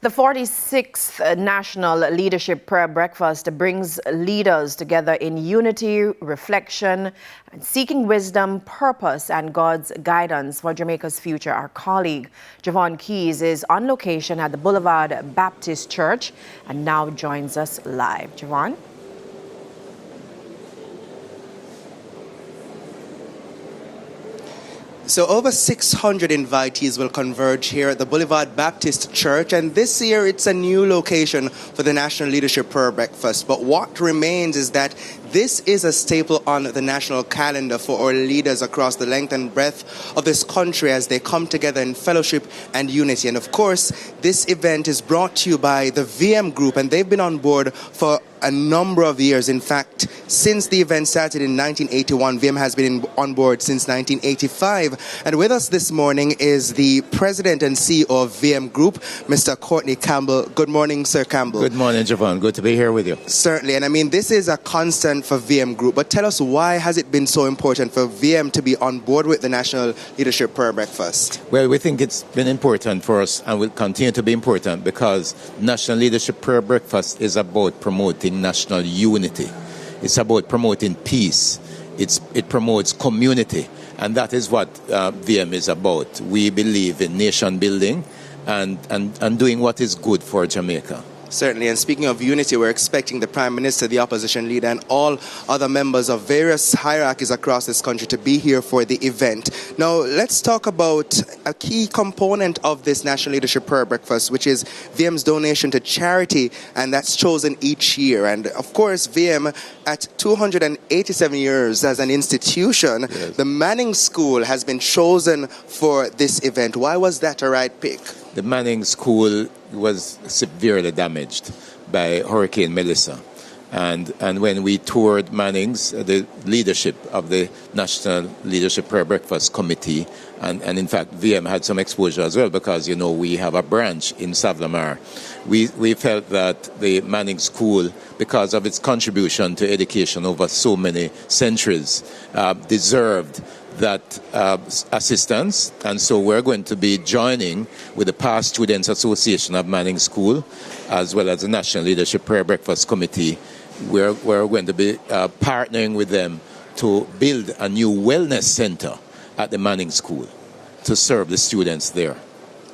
The 46th National Leadership Prayer Breakfast brings leaders together in unity, reflection, and seeking wisdom, purpose, and God's guidance for Jamaica's future. Our colleague, Javon Keys, is on location at the Boulevard Baptist Church and now joins us live. Javon? So over 600 invitees will converge here at the Boulevard Baptist Church, and this year it's a new location for the National Leadership Prayer Breakfast. But what remains is that this is a staple on the national calendar for our leaders across the length and breadth of this country as they come together in fellowship and unity. And of course, this event is brought to you by the VM Group, and they've been on board for a number of years. In fact, since the event started in 1981, VM has been on board since 1985. And with us this morning is the President and CEO of VM Group, Mr. Courtney Campbell. Good morning, Sir Campbell. Good morning, Javon. Good to be here with you. Certainly. And I mean, this is a constant for VM Group. But tell us, why has it been so important for VM to be on board with the National Leadership Prayer Breakfast? Well, we think it's been important for us and will continue to be important because National Leadership Prayer Breakfast is about promoting national unity. It's about promoting peace. It promotes community, and that is what VM is about. We believe in nation building and doing what is good for Jamaica. Certainly, and speaking of unity, we're expecting the Prime Minister, the opposition leader, and all other members of various hierarchies across this country to be here for the event. Now, let's talk about a key component of this National Leadership Prayer Breakfast, which is VM's donation to charity, and that's chosen each year. And of course, VM, at 287 years as an institution, yes, the Manning School has been chosen for this event. Why was that a right pick? The Manning School was severely damaged by Hurricane Melissa. And when we toured Manning's, the leadership of the National Leadership Prayer Breakfast Committee, and in fact, VM had some exposure as well because, you know, we have a branch in Savlamar. We felt that the Manning School, because of its contribution to education over so many centuries, deserved that assistance, and so we're going to be joining with the Past Students Association of Manning School as well as the National Leadership Prayer Breakfast Committee. We're going to be partnering with them to build a new wellness center at the Manning School to serve the students there.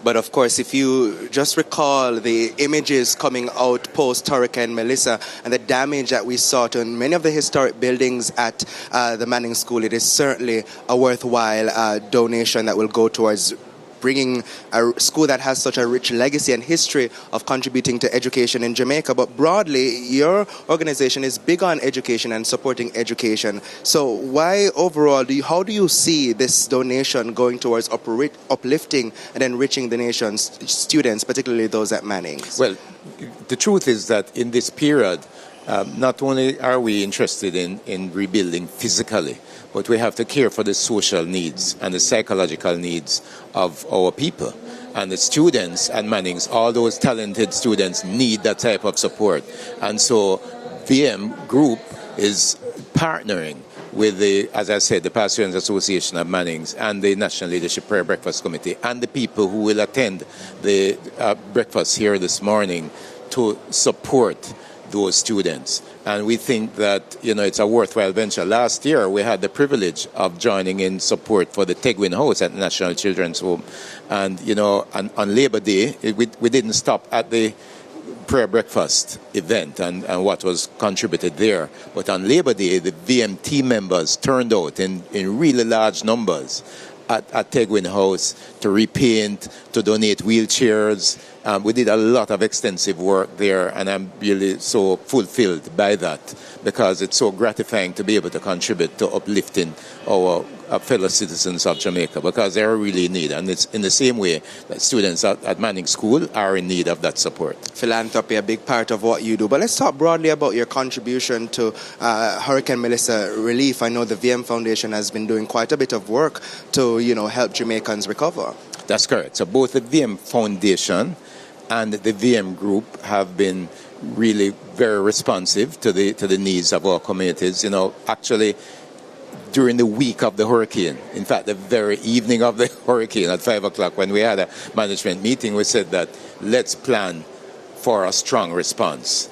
But of course, if you just recall the images coming out post-Hurricane Melissa and the damage that we saw to many of the historic buildings at the Manning School, it is certainly a worthwhile donation that will go towards bringing a school that has such a rich legacy and history of contributing to education in Jamaica. But broadly, your organization is big on education and supporting education. So why overall, how do you see this donation going towards uplifting and enriching the nation's students, particularly those at Manning? Well, the truth is that in this period, not only are we interested in rebuilding physically, but we have to care for the social needs and the psychological needs of our people. And the students at Manning's, all those talented students need that type of support. And so VM Group is partnering with the, as I said, the Past Students Association of Manning's and the National Leadership Prayer Breakfast Committee and the people who will attend the breakfast here this morning to support those students. And we think that, you know, it's a worthwhile venture. Last year, we had the privilege of joining in support for the Tegwin House at the National Children's Home. And, you know, on Labor Day, we didn't stop at the prayer breakfast event and what was contributed there. But on Labor Day, the VM team members turned out in really large numbers at Tegwin House to repaint, to donate wheelchairs. We did a lot of extensive work there, and I'm really so fulfilled by that because it's so gratifying to be able to contribute to uplifting our fellow citizens of Jamaica because they're really in need. And it's in the same way that students at Manning School are in need of that support. Philanthropy, a big part of what you do. But let's talk broadly about your contribution to Hurricane Melissa relief. I know the VM Foundation has been doing quite a bit of work to, you know, help Jamaicans recover. That's correct. So both the VM Foundation and the VM Group have been really very responsive to the needs of our communities. You know, actually, during the week of the hurricane. In fact, the very evening of the hurricane at 5 o'clock, when we had a management meeting, we said that let's plan for a strong response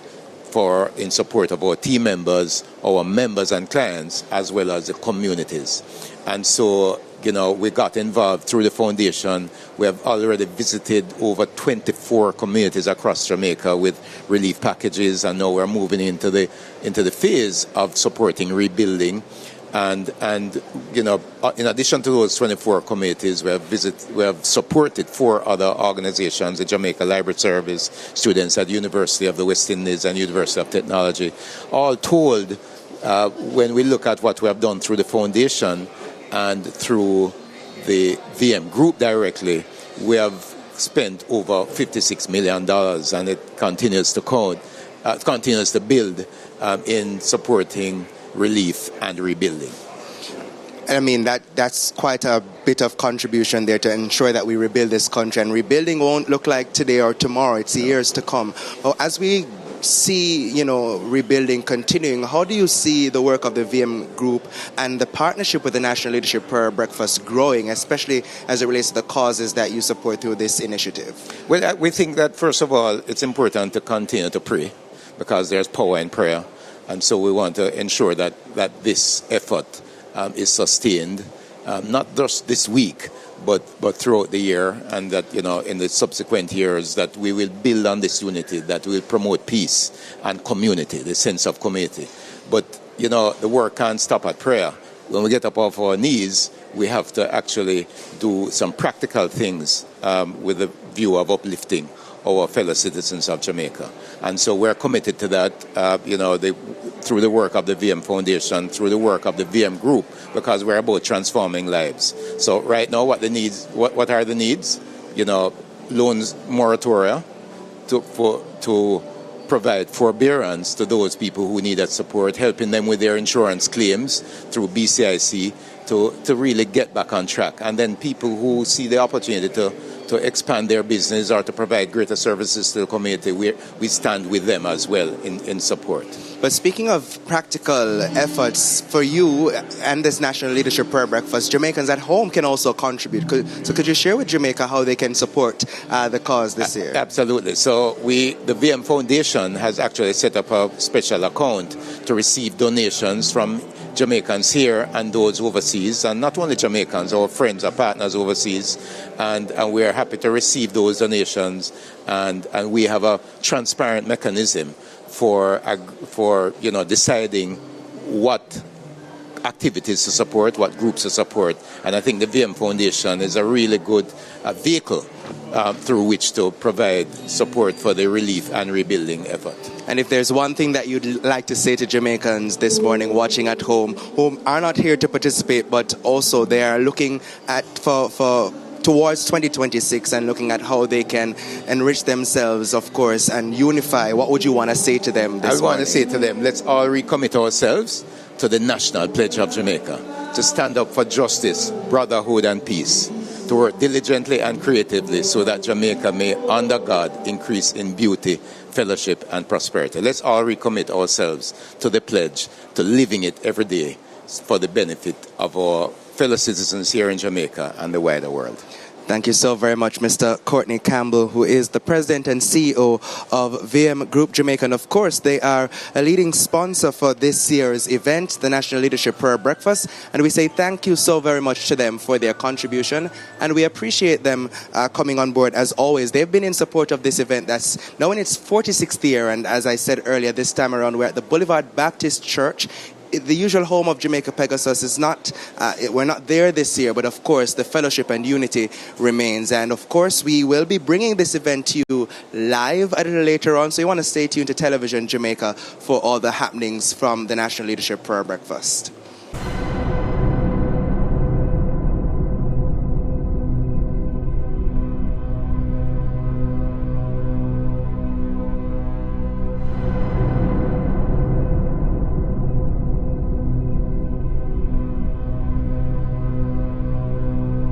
in support of our team members, our members and clients, as well as the communities. And so, we got involved through the foundation. We have already visited over 24 communities across Jamaica with relief packages, and now we're moving into the phase of supporting rebuilding. And in addition to those 24 communities, we have supported 4 other organizations: the Jamaica Library Service, students at University of the West Indies and University of Technology. All told, when we look at what we have done through the foundation and through the VM group directly, we have spent over $56 million, and it continues to build in supporting relief and rebuilding. I mean, that's quite a bit of contribution there to ensure that we rebuild this country. And rebuilding won't look like today or tomorrow. It's years to come. Well, as we see, rebuilding continuing, how do you see the work of the VM group and the partnership with the National Leadership Prayer Breakfast growing, especially as it relates to the causes that you support through this initiative? Well, we think that, first of all, it's important to continue to pray, because there's power in prayer. And so we want to ensure that this effort is sustained, not just this week, but throughout the year, and that, in the subsequent years, that we will build on this unity, that will promote peace and community, the sense of community. But, the work can't stop at prayer. When we get up off our knees, we have to actually do some practical things with the view of uplifting our fellow citizens of Jamaica. And so we're committed to that, through the work of the VM Foundation, through the work of the VM Group, because we're about transforming lives. So right now, what are the needs? Loans moratoria to provide forbearance to those people who need that support, helping them with their insurance claims through BCIC to really get back on track. And then people who see the opportunity to expand their business or to provide greater services to the community, we stand with them as well in support. But speaking of practical efforts for you and this National Leadership Prayer Breakfast, Jamaicans at home can also contribute. Could you share with Jamaica how they can support the cause this year? Absolutely. So the VM Foundation has actually set up a special account to receive donations from Jamaicans here and those overseas, and not only Jamaicans, our friends, our partners overseas, and we are happy to receive those donations, and we have a transparent mechanism for deciding what activities to support, what groups to support, and I think the VM Foundation is a really good vehicle through which to provide support for the relief and rebuilding effort. And if there's one thing that you'd like to say to Jamaicans this morning watching at home, who are not here to participate, but also they are looking at towards 2026 and looking at how they can enrich themselves, of course, and unify, what would you want to say to them this morning? I want to say to them, let's all recommit ourselves to the National Pledge of Jamaica, to stand up for justice, brotherhood and peace, to work diligently and creatively so that Jamaica may, under God, increase in beauty, fellowship and prosperity. Let's all recommit ourselves to the pledge, to living it every day for the benefit of our fellow citizens here in Jamaica and the wider world. Thank you so very much, Mr. Courtney Campbell, who is the President and CEO of VM Group Jamaica. And of course, they are a leading sponsor for this year's event, the National Leadership Prayer Breakfast. And we say thank you so very much to them for their contribution. And we appreciate them coming on board as always. They've been in support of this event that's now in its 46th year. And as I said earlier, this time around, we're at the Boulevard Baptist Church. The usual home of Jamaica Pegasus is not, we're not there this year, but of course the fellowship and unity remains. And of course we will be bringing this event to you live a little later on, so you want to stay tuned to Television Jamaica for all the happenings from the National Leadership Prayer Breakfast.